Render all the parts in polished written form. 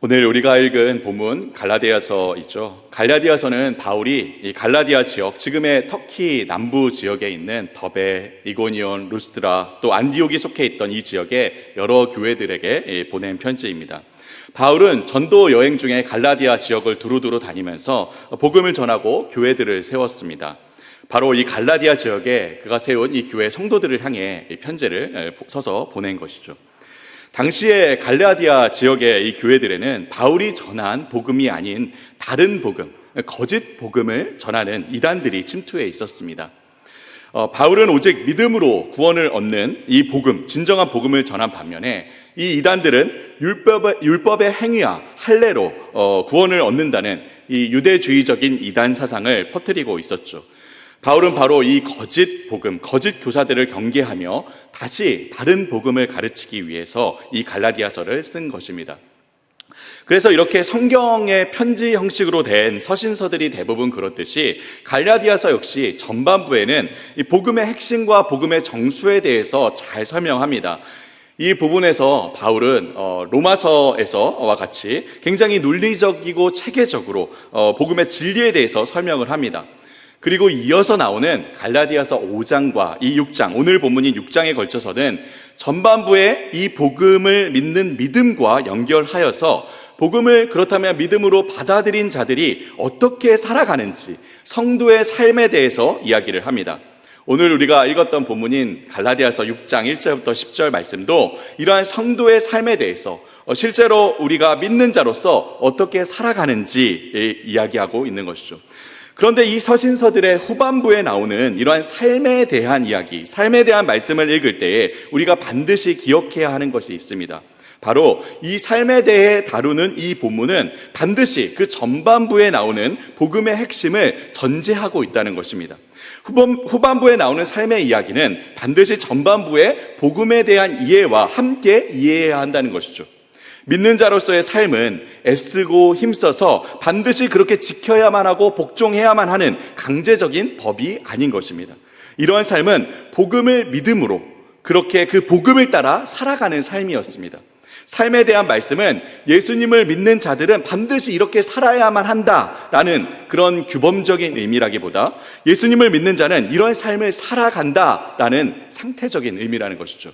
오늘 우리가 읽은 본문 갈라디아서이죠. 갈라디아서는 바울이 이 갈라디아 지역, 지금의 터키 남부 지역에 있는 더베, 이고니온, 루스드라, 또 안디옥이 속해 있던 이 지역의 여러 교회들에게 보낸 편지입니다. 바울은 전도 여행 중에 갈라디아 지역을 두루두루 다니면서 복음을 전하고 교회들을 세웠습니다. 바로 이 갈라디아 지역에 그가 세운 이 교회 성도들을 향해 이 편지를 써서 보낸 것이죠. 당시에 갈라디아 지역의 이 교회들에는 바울이 전한 복음이 아닌 다른 복음, 거짓 복음을 전하는 이단들이 침투해 있었습니다. 바울은 오직 믿음으로 구원을 얻는 이 복음, 진정한 복음을 전한 반면에 이 이단들은 율법의 행위와 할례로 구원을 얻는다는 이 유대주의적인 이단 사상을 퍼뜨리고 있었죠. 바울은 바로 이 거짓 복음, 거짓 교사들을 경계하며 다시 바른 복음을 가르치기 위해서 이 갈라디아서를 쓴 것입니다. 그래서 이렇게 성경의 편지 형식으로 된 서신서들이 대부분 그렇듯이 갈라디아서 역시 전반부에는 이 복음의 핵심과 복음의 정수에 대해서 잘 설명합니다. 이 부분에서 바울은 로마서에서와 같이 굉장히 논리적이고 체계적으로 복음의 진리에 대해서 설명을 합니다. 그리고 이어서 나오는 갈라디아서 5장과 이 6장, 오늘 본문인 6장에 걸쳐서는 전반부에 이 복음을 믿는 믿음과 연결하여서 복음을 그렇다면 믿음으로 받아들인 자들이 어떻게 살아가는지 성도의 삶에 대해서 이야기를 합니다. 오늘 우리가 읽었던 본문인 갈라디아서 6장 1절부터 10절 말씀도 이러한 성도의 삶에 대해서 실제로 우리가 믿는 자로서 어떻게 살아가는지 이야기하고 있는 것이죠. 그런데 이 서신서들의 후반부에 나오는 이러한 삶에 대한 이야기, 삶에 대한 말씀을 읽을 때에 우리가 반드시 기억해야 하는 것이 있습니다. 바로 이 삶에 대해 다루는 이 본문은 반드시 그 전반부에 나오는 복음의 핵심을 전제하고 있다는 것입니다. 후반부에 나오는 삶의 이야기는 반드시 전반부의 복음에 대한 이해와 함께 이해해야 한다는 것이죠. 믿는 자로서의 삶은 애쓰고 힘써서 반드시 그렇게 지켜야만 하고 복종해야만 하는 강제적인 법이 아닌 것입니다. 이러한 삶은 복음을 믿음으로 그렇게 그 복음을 따라 살아가는 삶이었습니다. 삶에 대한 말씀은 예수님을 믿는 자들은 반드시 이렇게 살아야만 한다라는 그런 규범적인 의미라기보다 예수님을 믿는 자는 이러한 삶을 살아간다라는 상태적인 의미라는 것이죠.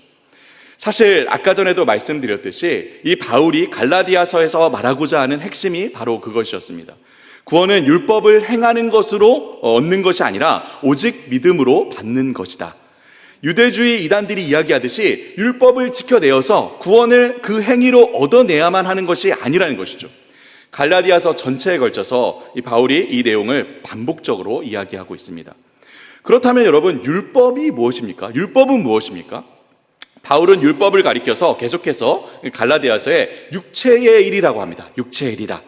사실 아까 전에도 말씀드렸듯이 이 바울이 갈라디아서에서 말하고자 하는 핵심이 바로 그것이었습니다. 구원은 율법을 행하는 것으로 얻는 것이 아니라 오직 믿음으로 받는 것이다. 유대주의 이단들이 이야기하듯이 율법을 지켜내어서 구원을 그 행위로 얻어내야만 하는 것이 아니라는 것이죠. 갈라디아서 전체에 걸쳐서 이 바울이 이 내용을 반복적으로 이야기하고 있습니다. 그렇다면 여러분, 율법이 무엇입니까? 율법은 무엇입니까? 바울은 율법을 가리켜서 계속해서 갈라디아서에 육체의 일이라고 합니다. 육체의 일이다.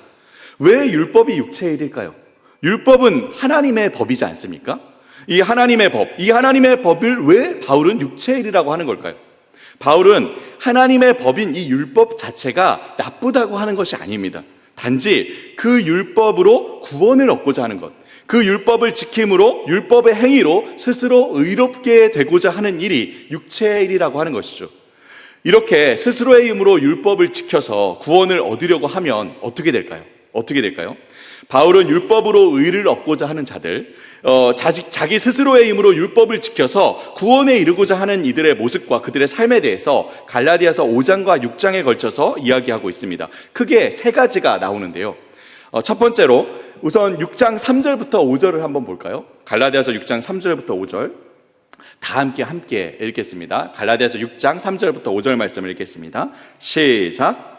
왜 율법이 육체의 일일까요? 율법은 하나님의 법이지 않습니까? 이 하나님의 법을 왜 바울은 육체의 일이라고 하는 걸까요? 바울은 하나님의 법인 이 율법 자체가 나쁘다고 하는 것이 아닙니다. 단지 그 율법으로 구원을 얻고자 하는 것, 그 율법을 지킴으로 율법의 행위로 스스로 의롭게 되고자 하는 일이 육체의 일이라고 하는 것이죠. 이렇게 스스로의 힘으로 율법을 지켜서 구원을 얻으려고 하면 어떻게 될까요? 바울은 율법으로 의를 얻고자 하는 자들, 자기 스스로의 힘으로 율법을 지켜서 구원에 이르고자 하는 이들의 모습과 그들의 삶에 대해서 갈라디아서 5장과 6장에 걸쳐서 이야기하고 있습니다. 크게 세 가지가 나오는데요. 첫 번째로 우선 6장 3절부터 5절을 한번 볼까요? 갈라디아서 6장 3절부터 5절 다 함께 읽겠습니다. 갈라디아서 6장 3절부터 5절 말씀을 읽겠습니다. 시작.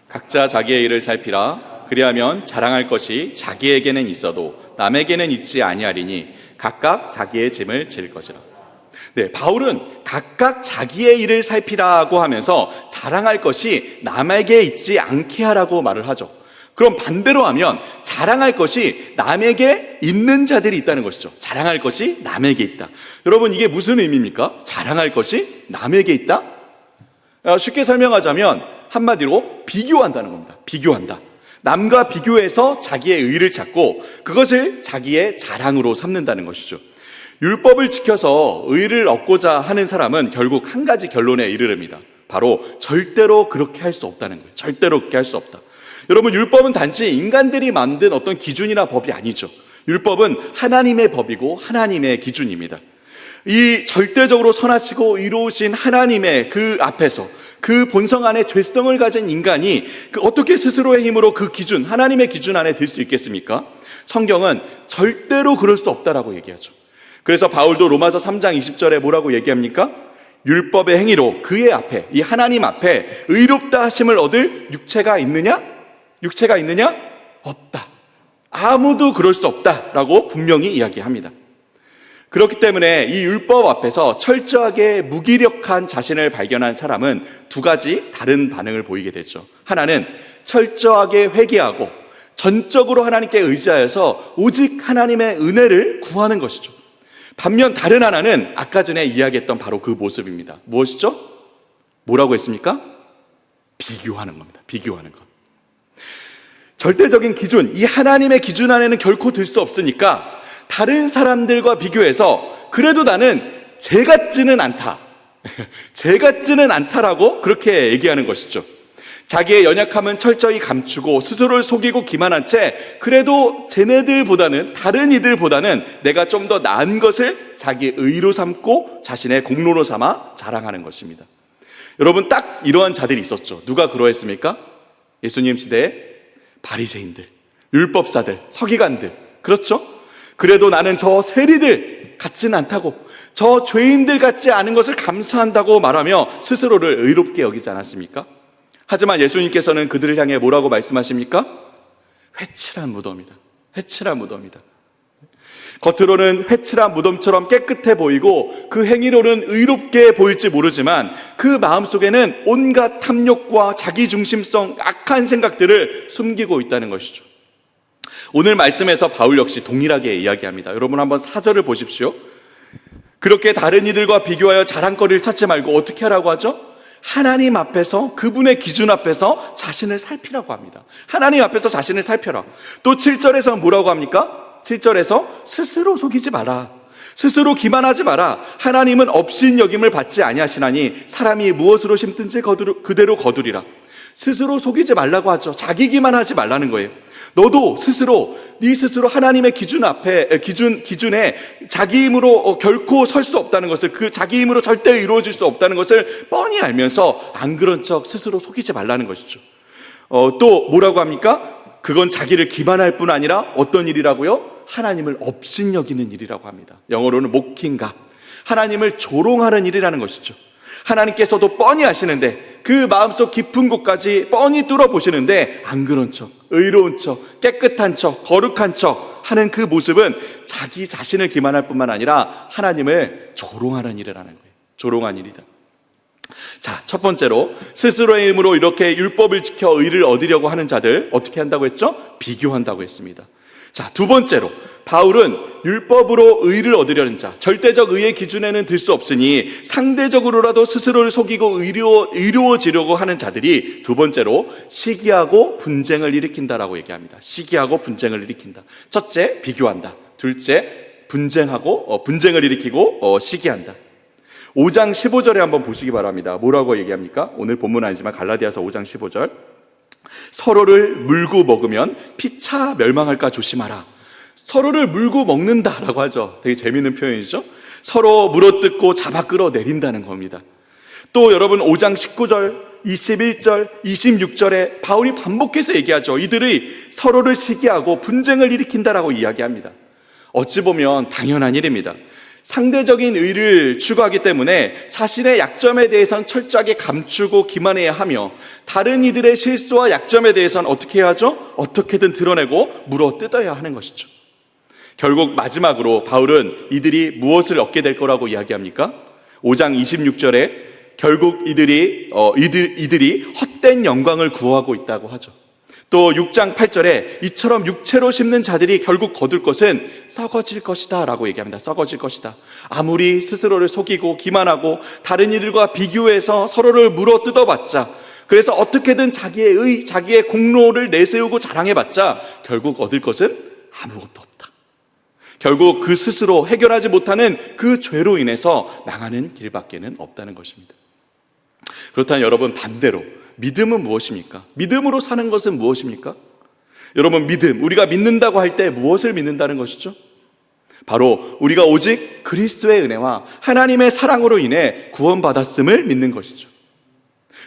각자 자기의 일을 살피라. 그리하면 자랑할 것이 자기에게는 있어도 남에게는 있지 아니하리니 각각 자기의 짐을 질 것이라. 네, 바울은 각각 자기의 일을 살피라고 하면서 자랑할 것이 남에게 있지 않게 하라고 말을 하죠. 그럼 반대로 하면 자랑할 것이 남에게 있는 자들이 있다는 것이죠. 자랑할 것이 남에게 있다. 여러분, 이게 무슨 의미입니까? 자랑할 것이 남에게 있다? 쉽게 설명하자면 한마디로 비교한다는 겁니다. 비교한다. 남과 비교해서 자기의 의를 찾고 그것을 자기의 자랑으로 삼는다는 것이죠. 율법을 지켜서 의를 얻고자 하는 사람은 결국 한 가지 결론에 이르릅니다. 바로 절대로 그렇게 할 수 없다는 거예요. 절대로 그렇게 할 수 없다. 여러분, 율법은 단지 인간들이 만든 어떤 기준이나 법이 아니죠. 율법은 하나님의 법이고 하나님의 기준입니다. 이 절대적으로 선하시고 의로우신 하나님의 그 앞에서, 그 본성 안에 죄성을 가진 인간이 어떻게 스스로의 힘으로 그 기준, 하나님의 기준 안에 들 수 있겠습니까? 성경은 절대로 그럴 수 없다라고 얘기하죠. 그래서 바울도 로마서 3장 20절에 뭐라고 얘기합니까? 율법의 행위로 그의 앞에, 이 하나님 앞에 의롭다 하심을 얻을 육체가 있느냐? 육체가 있느냐? 없다. 아무도 그럴 수 없다라고 분명히 이야기합니다. 그렇기 때문에 이 율법 앞에서 철저하게 무기력한 자신을 발견한 사람은 두 가지 다른 반응을 보이게 되죠. 하나는 철저하게 회개하고 전적으로 하나님께 의지하여서 오직 하나님의 은혜를 구하는 것이죠. 반면 다른 하나는 아까 전에 이야기했던 바로 그 모습입니다. 무엇이죠? 뭐라고 했습니까? 비교하는 겁니다. 비교하는 것. 절대적인 기준, 이 하나님의 기준 안에는 결코 들 수 없으니까 다른 사람들과 비교해서 그래도 나는 쟤 같지는 않다. 쟤 같지는 않다라고 그렇게 얘기하는 것이죠. 자기의 연약함은 철저히 감추고 스스로를 속이고 기만한 채 그래도 쟤네들보다는, 다른 이들보다는 내가 좀 더 나은 것을 자기 의로 삼고 자신의 공로로 삼아 자랑하는 것입니다. 여러분, 딱 이러한 자들이 있었죠. 누가 그러했습니까? 예수님 시대에 바리새인들, 율법사들, 서기관들. 그렇죠? 그래도 나는 저 세리들 같지는 않다고, 저 죄인들 같지 않은 것을 감사한다고 말하며 스스로를 의롭게 여기지 않았습니까? 하지만 예수님께서는 그들을 향해 뭐라고 말씀하십니까? 회칠한 무덤이다. 회칠한 무덤이다. 겉으로는 회칠한 무덤처럼 깨끗해 보이고 그 행위로는 의롭게 보일지 모르지만 그 마음속에는 온갖 탐욕과 자기중심성, 악한 생각들을 숨기고 있다는 것이죠. 오늘 말씀에서 바울 역시 동일하게 이야기합니다. 여러분, 한번 4절을 보십시오. 그렇게 다른 이들과 비교하여 자랑거리를 찾지 말고 어떻게 하라고 하죠? 하나님 앞에서, 그분의 기준 앞에서 자신을 살피라고 합니다. 하나님 앞에서 자신을 살펴라. 또 7절에서 뭐라고 합니까? 7절에서 스스로 속이지 마라. 스스로 기만하지 마라. 하나님은 업신여김을 받지 아니하시나니 사람이 무엇으로 심든지 그대로 거두리라. 스스로 속이지 말라고 하죠. 자기 기만하지 말라는 거예요. 너도 스스로, 네 스스로 하나님의 기준 앞에, 기준에 자기 힘으로 결코 설 수 없다는 것을, 그 자기 힘으로 절대 이루어질 수 없다는 것을 뻔히 알면서 안 그런 척 스스로 속이지 말라는 것이죠. 또 뭐라고 합니까? 그건 자기를 기만할 뿐 아니라 어떤 일이라고요? 하나님을 업신여기는 일이라고 합니다. 영어로는 mocking God. 하나님을 조롱하는 일이라는 것이죠. 하나님께서도 뻔히 아시는데, 그 마음속 깊은 곳까지 뻔히 뚫어보시는데 안 그런 척, 의로운 척, 깨끗한 척, 거룩한 척 하는 그 모습은 자기 자신을 기만할 뿐만 아니라 하나님을 조롱하는 일이라는 거예요. 조롱한 일이다. 자, 첫 번째로 스스로의 힘으로 이렇게 율법을 지켜 의를 얻으려고 하는 자들 어떻게 한다고 했죠? 비교한다고 했습니다. 자, 두 번째로 바울은 율법으로 의를 얻으려는 자, 절대적 의의 기준에는 들 수 없으니 상대적으로라도 스스로를 속이고 의로워지려고 하는 자들이 두 번째로 시기하고 분쟁을 일으킨다라고 얘기합니다. 시기하고 분쟁을 일으킨다. 첫째, 비교한다. 둘째, 분쟁을 일으키고 시기한다. 5장 15절에 한번 보시기 바랍니다. 뭐라고 얘기합니까? 오늘 본문 아니지만 갈라디아서 5장 15절. 서로를 물고 먹으면 피차 멸망할까 조심하라. 서로를 물고 먹는다라고 하죠. 되게 재미있는 표현이죠. 서로 물어뜯고 잡아 끌어내린다는 겁니다. 또 여러분 5장 19절, 21절, 26절에 바울이 반복해서 얘기하죠. 이들이 서로를 시기하고 분쟁을 일으킨다라고 이야기합니다. 어찌 보면 당연한 일입니다. 상대적인 의를 추구하기 때문에 자신의 약점에 대해서는 철저하게 감추고 기만해야 하며 다른 이들의 실수와 약점에 대해서는 어떻게 해야 하죠? 어떻게든 드러내고 물어뜯어야 하는 것이죠. 결국 마지막으로 바울은 이들이 무엇을 얻게 될 거라고 이야기합니까? 5장 26절에 결국 이들이 헛된 영광을 구하고 있다고 하죠. 또 6장 8절에 이처럼 육체로 심는 자들이 결국 거둘 것은 썩어질 것이다 라고 얘기합니다. 썩어질 것이다. 아무리 스스로를 속이고 기만하고 다른 이들과 비교해서 서로를 물어 뜯어봤자, 그래서 어떻게든 자기의 공로를 내세우고 자랑해봤자 결국 얻을 것은 아무것도 없다. 결국 그 스스로 해결하지 못하는 그 죄로 인해서 나가는 길밖에는 없다는 것입니다. 그렇다면 여러분, 반대로 믿음은 무엇입니까? 믿음으로 사는 것은 무엇입니까? 여러분, 믿음, 우리가 믿는다고 할 때 무엇을 믿는다는 것이죠? 바로 우리가 오직 그리스도의 은혜와 하나님의 사랑으로 인해 구원받았음을 믿는 것이죠.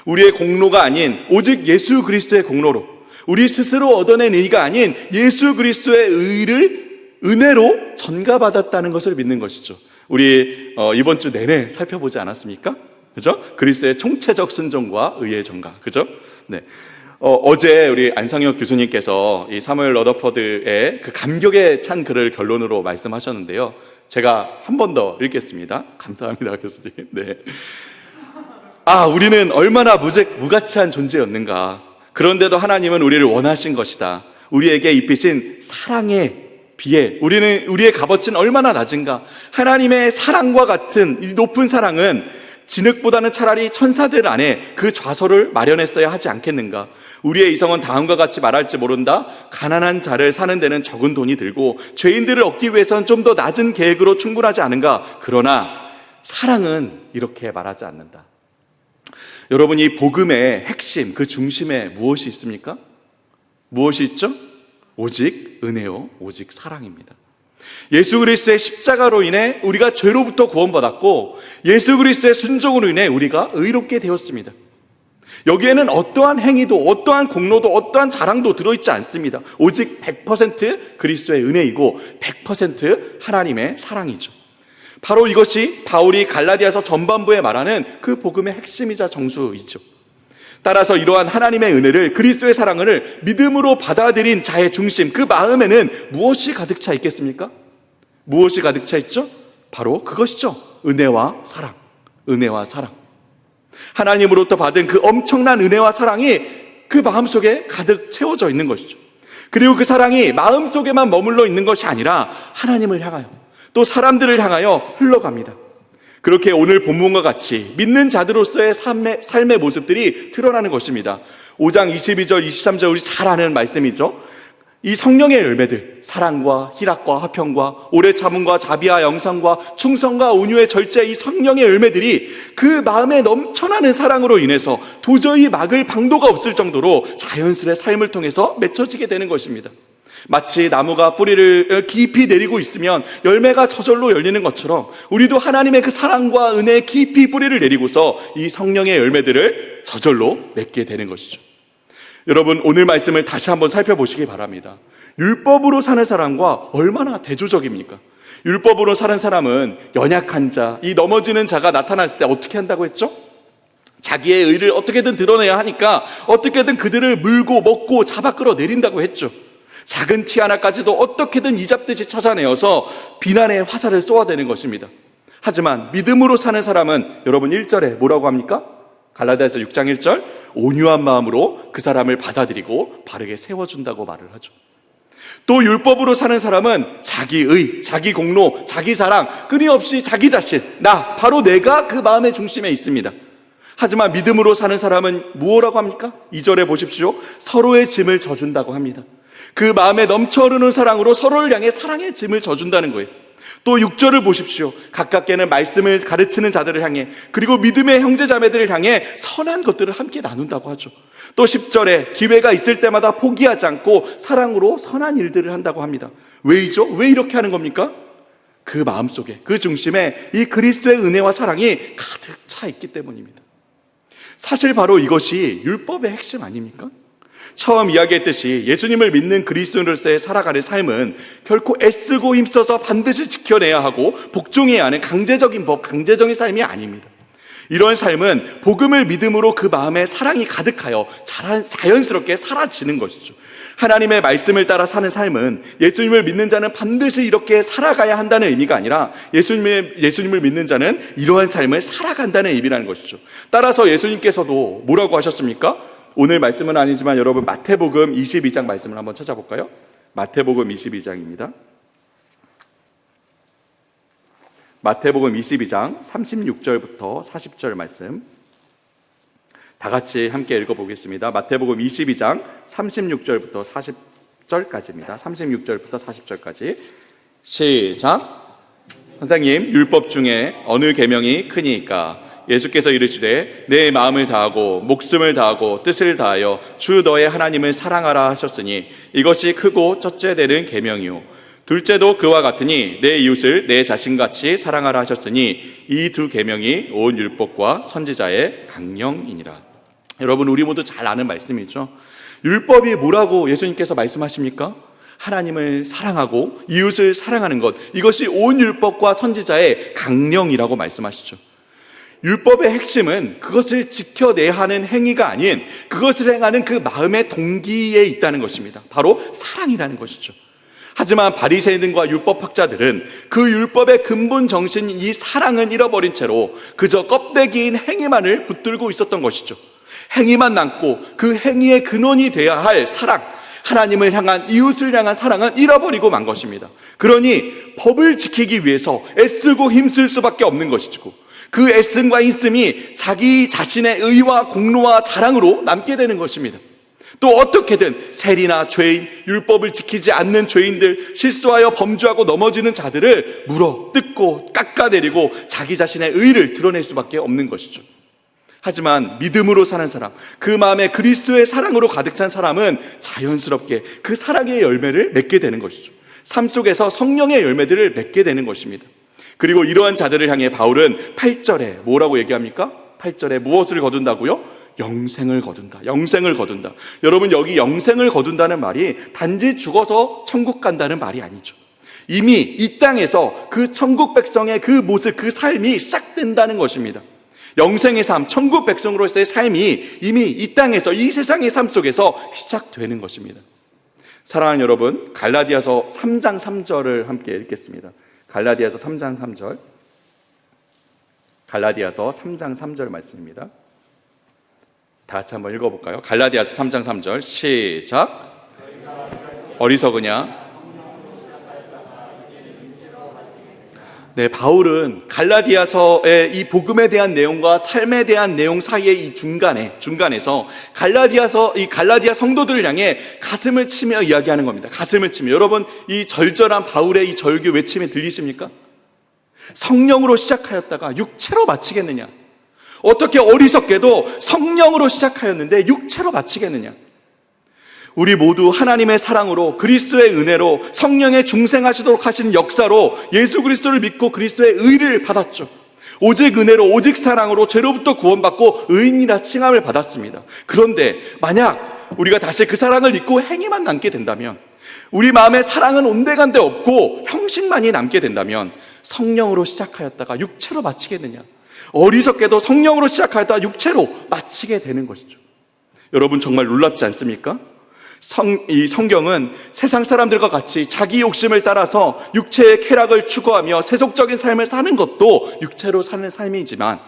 우리의 공로가 아닌 오직 예수 그리스도의 공로로, 우리 스스로 얻어낸 의가 아닌 예수 그리스도의 의를 은혜로 전가받았다는 것을 믿는 것이죠. 우리 이번 주 내내 살펴보지 않았습니까? 그죠? 그리스도의 총체적 순종과 의의 전가. 그죠? 네. 어제 우리 안상혁 교수님께서 이 사무엘 러더퍼드의 그 감격에 찬 글을 결론으로 말씀하셨는데요. 제가 한 번 더 읽겠습니다. 감사합니다, 교수님. 네. 우리는 얼마나 무가치한 존재였는가. 그런데도 하나님은 우리를 원하신 것이다. 우리에게 입히신 사랑에 비해 우리의 값어치는 얼마나 낮은가. 하나님의 사랑과 같은 이 높은 사랑은 진흙보다는 차라리 천사들 안에 그 좌소를 마련했어야 하지 않겠는가. 우리의 이성은 다음과 같이 말할지 모른다. 가난한 자를 사는 데는 적은 돈이 들고 죄인들을 얻기 위해서는 좀 더 낮은 계획으로 충분하지 않은가. 그러나 사랑은 이렇게 말하지 않는다. 여러분, 이 복음의 핵심, 그 중심에 무엇이 있습니까? 무엇이 있죠? 오직 은혜요, 오직 사랑입니다. 예수 그리스도의 십자가로 인해 우리가 죄로부터 구원받았고, 예수 그리스도의 순종으로 인해 우리가 의롭게 되었습니다. 여기에는 어떠한 행위도, 어떠한 공로도, 어떠한 자랑도 들어있지 않습니다. 오직 100% 그리스도의 은혜이고 100% 하나님의 사랑이죠. 바로 이것이 바울이 갈라디아서 전반부에 말하는 그 복음의 핵심이자 정수이죠. 따라서 이러한 하나님의 은혜를, 그리스도의 사랑을 믿음으로 받아들인 자의 중심, 그 마음에는 무엇이 가득 차 있겠습니까? 무엇이 가득 차 있죠? 바로 그것이죠. 은혜와 사랑. 은혜와 사랑. 하나님으로부터 받은 그 엄청난 은혜와 사랑이 그 마음속에 가득 채워져 있는 것이죠. 그리고 그 사랑이 마음속에만 머물러 있는 것이 아니라 하나님을 향하여, 또 사람들을 향하여 흘러갑니다. 그렇게 오늘 본문과 같이 믿는 자들로서의 삶의 모습들이 드러나는 것입니다. 5장 22절, 23절 우리 잘 아는 말씀이죠. 이 성령의 열매들, 사랑과 희락과 화평과 오래 참음과 자비와 영상과 충성과 온유의 절제, 이 성령의 열매들이 그 마음에 넘쳐나는 사랑으로 인해서 도저히 막을 방도가 없을 정도로 자연스레 삶을 통해서 맺혀지게 되는 것입니다. 마치 나무가 뿌리를 깊이 내리고 있으면 열매가 저절로 열리는 것처럼 우리도 하나님의 그 사랑과 은혜에 깊이 뿌리를 내리고서 이 성령의 열매들을 저절로 맺게 되는 것이죠. 여러분, 오늘 말씀을 다시 한번 살펴보시기 바랍니다. 율법으로 사는 사람과 얼마나 대조적입니까? 율법으로 사는 사람은 연약한 자, 이 넘어지는 자가 나타났을 때 어떻게 한다고 했죠? 자기의 의를 어떻게든 드러내야 하니까 어떻게든 그들을 물고 먹고 잡아 끌어내린다고 했죠. 작은 티 하나까지도 어떻게든 이잡듯이 찾아내어서 비난의 화살을 쏘아대는 것입니다. 하지만 믿음으로 사는 사람은 여러분 1절에 뭐라고 합니까? 갈라디아서 6장 1절, 온유한 마음으로 그 사람을 받아들이고 바르게 세워준다고 말을 하죠. 또 율법으로 사는 사람은 자기의, 자기 공로, 자기 사랑, 끊임없이 자기 자신, 나, 바로 내가 그 마음의 중심에 있습니다. 하지만 믿음으로 사는 사람은 무엇라고 합니까? 2절에 보십시오. 서로의 짐을 져준다고 합니다. 그 마음에 넘쳐흐르는 사랑으로 서로를 향해 사랑의 짐을 져준다는 거예요. 또 6절을 보십시오. 가깝게는 말씀을 가르치는 자들을 향해, 그리고 믿음의 형제자매들을 향해 선한 것들을 함께 나눈다고 하죠. 또 10절에 기회가 있을 때마다 포기하지 않고 사랑으로 선한 일들을 한다고 합니다. 왜이죠? 왜 이렇게 하는 겁니까? 그 마음속에, 그 중심에 이 그리스도의 은혜와 사랑이 가득 차 있기 때문입니다. 사실 바로 이것이 율법의 핵심 아닙니까? 처음 이야기했듯이 예수님을 믿는 그리스도인으로서의 살아가는 삶은 결코 애쓰고 힘써서 반드시 지켜내야 하고 복종해야 하는 강제적인 법, 강제적인 삶이 아닙니다. 이런 삶은 복음을 믿음으로 그 마음에 사랑이 가득하여 자연스럽게 사라지는 것이죠. 하나님의 말씀을 따라 사는 삶은 예수님을 믿는 자는 반드시 이렇게 살아가야 한다는 의미가 아니라 예수님을 믿는 자는 이러한 삶을 살아간다는 의미라는 것이죠. 따라서 예수님께서도 뭐라고 하셨습니까? 오늘 말씀은 아니지만 여러분 마태복음 22장 말씀을 한번 찾아볼까요? 마태복음 22장입니다. 마태복음 22장 36절부터 40절 말씀 다 같이 함께 읽어보겠습니다. 마태복음 22장 36절부터 40절까지입니다. 36절부터 40절까지 시작. 선생님, 율법 중에 어느 계명이 크니까? 예수께서 이르시되 내 마음을 다하고 목숨을 다하고 뜻을 다하여 주 너의 하나님을 사랑하라 하셨으니 이것이 크고 첫째 되는 계명이요 둘째도 그와 같으니 내 이웃을 내 자신같이 사랑하라 하셨으니 이 두 계명이 온 율법과 선지자의 강령이니라. 여러분, 우리 모두 잘 아는 말씀이죠. 율법이 뭐라고 예수님께서 말씀하십니까? 하나님을 사랑하고 이웃을 사랑하는 것, 이것이 온 율법과 선지자의 강령이라고 말씀하시죠. 율법의 핵심은 그것을 지켜내야 하는 행위가 아닌 그것을 행하는 그 마음의 동기에 있다는 것입니다. 바로 사랑이라는 것이죠. 하지만 바리새인과 율법학자들은 그 율법의 근본 정신인 이 사랑은 잃어버린 채로 그저 껍데기인 행위만을 붙들고 있었던 것이죠. 행위만 남고 그 행위의 근원이 되어야 할 사랑, 하나님을 향한, 이웃을 향한 사랑은 잃어버리고 만 것입니다. 그러니 법을 지키기 위해서 애쓰고 힘쓸 수밖에 없는 것이고 그 애씀과 힘씀이 자기 자신의 의와 공로와 자랑으로 남게 되는 것입니다. 또 어떻게든 세리나 죄인, 율법을 지키지 않는 죄인들, 실수하여 범죄하고 넘어지는 자들을 물어 뜯고 깎아내리고 자기 자신의 의를 드러낼 수밖에 없는 것이죠. 하지만 믿음으로 사는 사람, 그 마음에 그리스도의 사랑으로 가득 찬 사람은 자연스럽게 그 사랑의 열매를 맺게 되는 것이죠. 삶 속에서 성령의 열매들을 맺게 되는 것입니다. 그리고 이러한 자들을 향해 바울은 8절에 뭐라고 얘기합니까? 8절에 무엇을 거둔다고요? 영생을 거둔다. 영생을 거둔다. 여러분, 여기 영생을 거둔다는 말이 단지 죽어서 천국 간다는 말이 아니죠. 이미 이 땅에서 그 천국 백성의 그 모습, 그 삶이 시작된다는 것입니다. 영생의 삶, 천국 백성으로서의 삶이 이미 이 땅에서, 이 세상의 삶 속에서 시작되는 것입니다. 사랑하는 여러분, 갈라디아서 3장 3절을 함께 읽겠습니다. 갈라디아서 3장 3절. 갈라디아서 3장 3절 말씀입니다. 다 같이 한번 읽어볼까요? 갈라디아서 3장 3절 시작. 어리석으냐? 네, 바울은 갈라디아서의 이 복음에 대한 내용과 삶에 대한 내용 사이의 이 중간에서 이 갈라디아 성도들을 향해 가슴을 치며 이야기하는 겁니다. 가슴을 치며. 여러분, 이 절절한 바울의 이 절규 외침이 들리십니까? 성령으로 시작하였다가 육체로 마치겠느냐? 어떻게 어리석게도 성령으로 시작하였는데 육체로 마치겠느냐? 우리 모두 하나님의 사랑으로, 그리스도의 은혜로, 성령의 중생하시도록 하신 역사로 예수 그리스도를 믿고 그리스도의 의를 받았죠. 오직 은혜로, 오직 사랑으로 죄로부터 구원받고 의인이라 칭함을 받았습니다. 그런데 만약 우리가 다시 그 사랑을 잊고 행위만 남게 된다면, 우리 마음에 사랑은 온데간데 없고 형식만이 남게 된다면 성령으로 시작하였다가 육체로 마치겠느냐? 어리석게도 성령으로 시작하였다가 육체로 마치게 되는 것이죠. 여러분, 정말 놀랍지 않습니까? 이 성경은 세상 사람들과 같이 자기 욕심을 따라서 육체의 쾌락을 추구하며 세속적인 삶을 사는 것도 육체로 사는 삶이지만,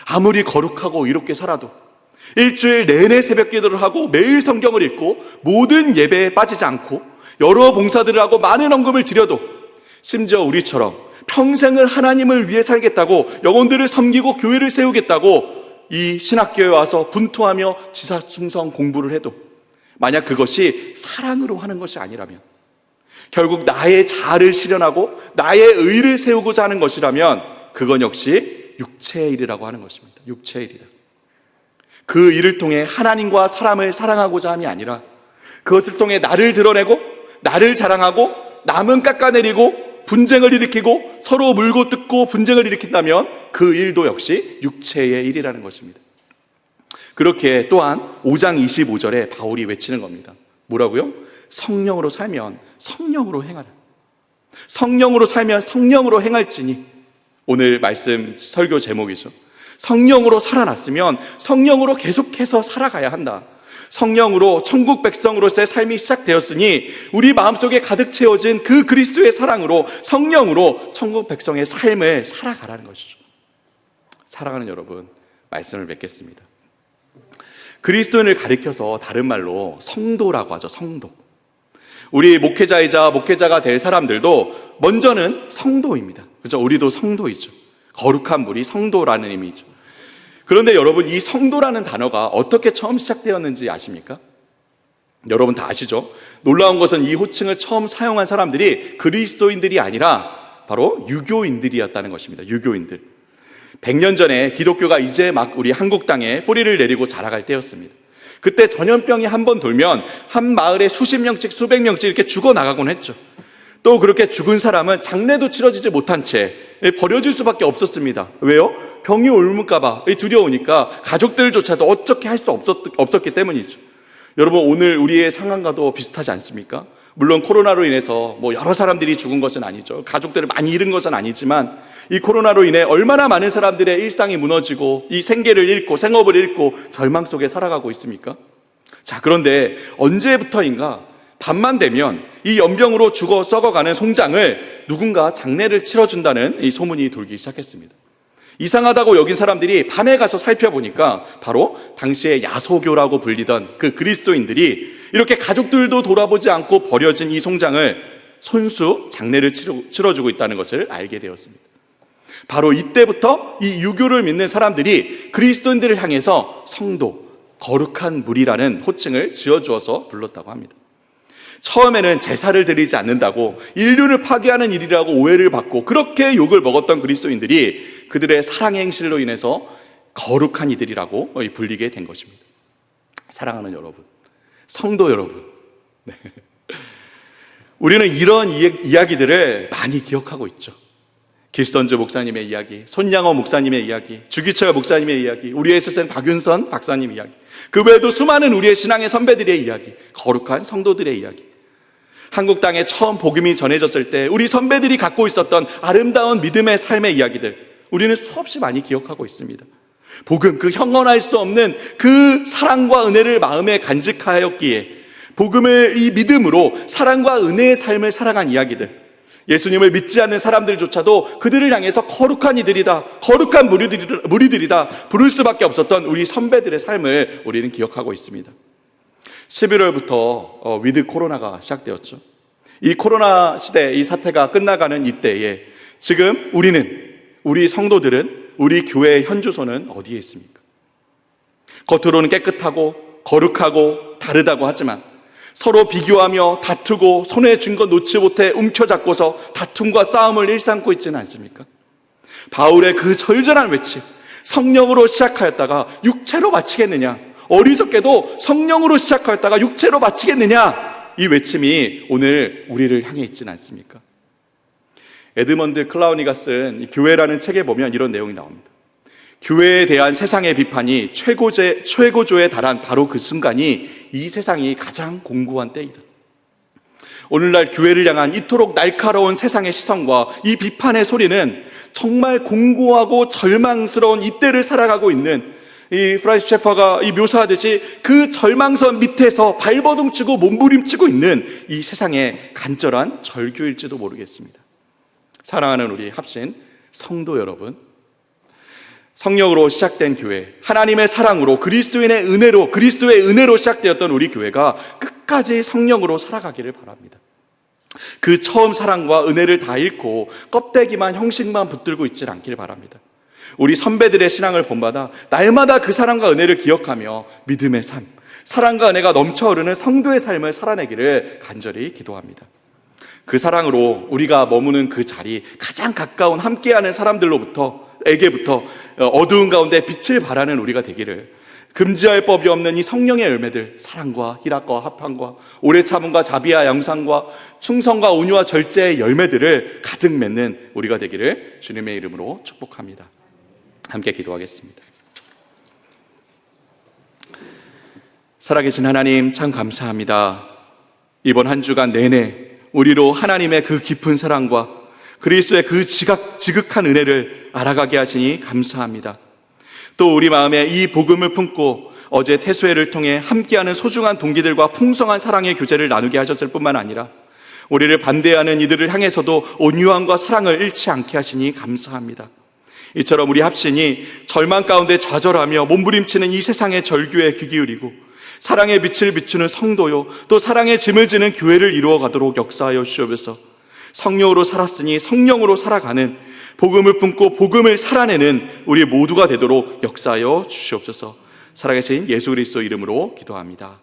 아무리 거룩하고 이롭게 살아도 일주일 내내 새벽 기도를 하고 매일 성경을 읽고 모든 예배에 빠지지 않고 여러 봉사들을 하고 많은 헌금을 드려도, 심지어 우리처럼 평생을 하나님을 위해 살겠다고, 영혼들을 섬기고 교회를 세우겠다고 이 신학교에 와서 분투하며 지사충성 공부를 해도 만약 그것이 사랑으로 하는 것이 아니라면, 결국 나의 자아를 실현하고 나의 의를 세우고자 하는 것이라면 그건 역시 육체의 일이라고 하는 것입니다. 육체의 일이다. 그 일을 통해 하나님과 사람을 사랑하고자 함이 아니라 그것을 통해 나를 드러내고 나를 자랑하고 남은 깎아내리고 분쟁을 일으키고 서로 물고 뜯고 분쟁을 일으킨다면 그 일도 역시 육체의 일이라는 것입니다. 그렇게 또한 5장 25절에 바울이 외치는 겁니다. 뭐라고요? 성령으로 살면 성령으로 행하라. 성령으로 살면 성령으로 행할지니, 오늘 말씀 설교 제목이죠. 성령으로 살아났으면 성령으로 계속해서 살아가야 한다. 성령으로 천국 백성으로서의 삶이 시작되었으니 우리 마음속에 가득 채워진 그 그리스도의 사랑으로, 성령으로 천국 백성의 삶을 살아가라는 것이죠. 사랑하는 여러분, 말씀을 맺겠습니다. 그리스도인을 가리켜서 다른 말로 성도라고 하죠. 성도. 우리 목회자이자 목회자가 될 사람들도 먼저는 성도입니다. 그렇죠? 우리도 성도이죠. 거룩한 무리, 성도라는 의미죠. 그런데 여러분, 이 성도라는 단어가 어떻게 처음 시작되었는지 아십니까? 여러분 다 아시죠? 놀라운 것은 이 호칭을 처음 사용한 사람들이 그리스도인들이 아니라 바로 유교인들이었다는 것입니다. 유교인들. 100년 전에 기독교가 이제 막 우리 한국 땅에 뿌리를 내리고 자라갈 때였습니다. 그때 전염병이 한 번 돌면 한 마을에 수십 명씩 수백 명씩 이렇게 죽어나가곤 했죠. 또 그렇게 죽은 사람은 장례도 치러지지 못한 채 버려질 수밖에 없었습니다. 왜요? 병이 옮을까 봐 두려우니까 가족들조차도 어떻게 할 수 없었기 때문이죠. 여러분, 오늘 우리의 상황과도 비슷하지 않습니까? 물론 코로나로 인해서 여러 사람들이 죽은 것은 아니죠. 가족들을 많이 잃은 것은 아니지만 이 코로나로 인해 얼마나 많은 사람들의 일상이 무너지고 이 생계를 잃고 생업을 잃고 절망 속에 살아가고 있습니까? 자, 그런데 언제부터인가 밤만 되면 이 연병으로 죽어 썩어가는 송장을 누군가 장례를 치러준다는 이 소문이 돌기 시작했습니다. 이상하다고 여긴 사람들이 밤에 가서 살펴보니까 바로 당시에 야소교라고 불리던 그 그리스도인들이 이렇게 가족들도 돌아보지 않고 버려진 이 송장을 손수 장례를 치러주고 있다는 것을 알게 되었습니다. 바로 이때부터 이 유교를 믿는 사람들이 그리스도인들을 향해서 성도, 거룩한 무리라는 호칭을 지어주어서 불렀다고 합니다. 처음에는 제사를 드리지 않는다고 인류를 파괴하는 일이라고 오해를 받고 그렇게 욕을 먹었던 그리스도인들이 그들의 사랑의 행실로 인해서 거룩한 이들이라고 불리게 된 것입니다. 사랑하는 여러분, 성도 여러분, 네. 우리는 이런 이야기들을 많이 기억하고 있죠. 길선주 목사님의 이야기, 손양호 목사님의 이야기, 주기철 목사님의 이야기, 우리의 스승 박윤선 박사님 이야기, 그 외에도 수많은 우리의 신앙의 선배들의 이야기, 거룩한 성도들의 이야기. 한국 땅에 처음 복음이 전해졌을 때 우리 선배들이 갖고 있었던 아름다운 믿음의 삶의 이야기들, 우리는 수없이 많이 기억하고 있습니다. 복음, 그 형언할 수 없는 그 사랑과 은혜를 마음에 간직하였기에 복음을 이 믿음으로 사랑과 은혜의 삶을 살아간 이야기들, 예수님을 믿지 않는 사람들조차도 그들을 향해서 거룩한 이들이다, 거룩한 무리들이다 부를 수밖에 없었던 우리 선배들의 삶을 우리는 기억하고 있습니다. 11월부터 위드 코로나가 시작되었죠. 이 코로나 시대, 이 사태가 끝나가는 이때에 지금 우리 성도들은, 우리 교회의 현주소는 어디에 있습니까? 겉으로는 깨끗하고 거룩하고 다르다고 하지만 서로 비교하며 다투고 손에 쥔 것 놓지 못해 움켜잡고서 다툼과 싸움을 일삼고 있지는 않습니까? 바울의 그 절절한 외침, 성령으로 시작하였다가 육체로 마치겠느냐, 어리석게도 성령으로 시작하였다가 육체로 마치겠느냐, 이 외침이 오늘 우리를 향해 있지는 않습니까? 에드먼드 클라우니가 쓴 교회라는 책에 보면 이런 내용이 나옵니다. 교회에 대한 세상의 비판이 최고조에 달한 바로 그 순간이 이 세상이 가장 공고한 때이다. 오늘날 교회를 향한 이토록 날카로운 세상의 시선과 이 비판의 소리는 정말 공고하고 절망스러운 이때를 살아가고 있는 이 프란시스 셰퍼가 묘사하듯이 그 절망선 밑에서 발버둥치고 몸부림치고 있는 이 세상의 간절한 절규일지도 모르겠습니다. 사랑하는 우리 합신 성도 여러분, 성령으로 시작된 교회, 하나님의 사랑으로 그리스도의 은혜로 시작되었던 우리 교회가 끝까지 성령으로 살아가기를 바랍니다. 그 처음 사랑과 은혜를 다 잃고 껍데기만 형식만 붙들고 있지 않기를 바랍니다. 우리 선배들의 신앙을 본받아 날마다 그 사랑과 은혜를 기억하며 믿음의 삶, 사랑과 은혜가 넘쳐흐르는 성도의 삶을 살아내기를 간절히 기도합니다. 그 사랑으로 우리가 머무는 그 자리, 가장 가까운 함께하는 사람들로부터 어두운 가운데 빛을 발하는 우리가 되기를, 금지할 법이 없는 이 성령의 열매들, 사랑과 희락과 합함과 오래 참음과 자비와 양상과 충성과 온유와 절제의 열매들을 가득 맺는 우리가 되기를 주님의 이름으로 축복합니다. 함께 기도하겠습니다. 살아계신 하나님, 참 감사합니다. 이번 한 주간 내내 우리로 하나님의 그 깊은 사랑과 그리스도의 그 지극한 은혜를 알아가게 하시니 감사합니다. 또 우리 마음에 이 복음을 품고 어제 태수회를 통해 함께하는 소중한 동기들과 풍성한 사랑의 교제를 나누게 하셨을 뿐만 아니라 우리를 반대하는 이들을 향해서도 온유함과 사랑을 잃지 않게 하시니 감사합니다. 이처럼 우리 합신이 절망 가운데 좌절하며 몸부림치는 이 세상의 절규에 귀 기울이고 사랑의 빛을 비추는 성도요, 또 사랑의 짐을 지는 교회를 이루어가도록 역사하여 주시옵소서. 성령으로 살았으니 성령으로 살아가는, 복음을 품고 복음을 살아내는 우리 모두가 되도록 역사하여 주시옵소서. 살아계신 예수 그리스도 이름으로 기도합니다.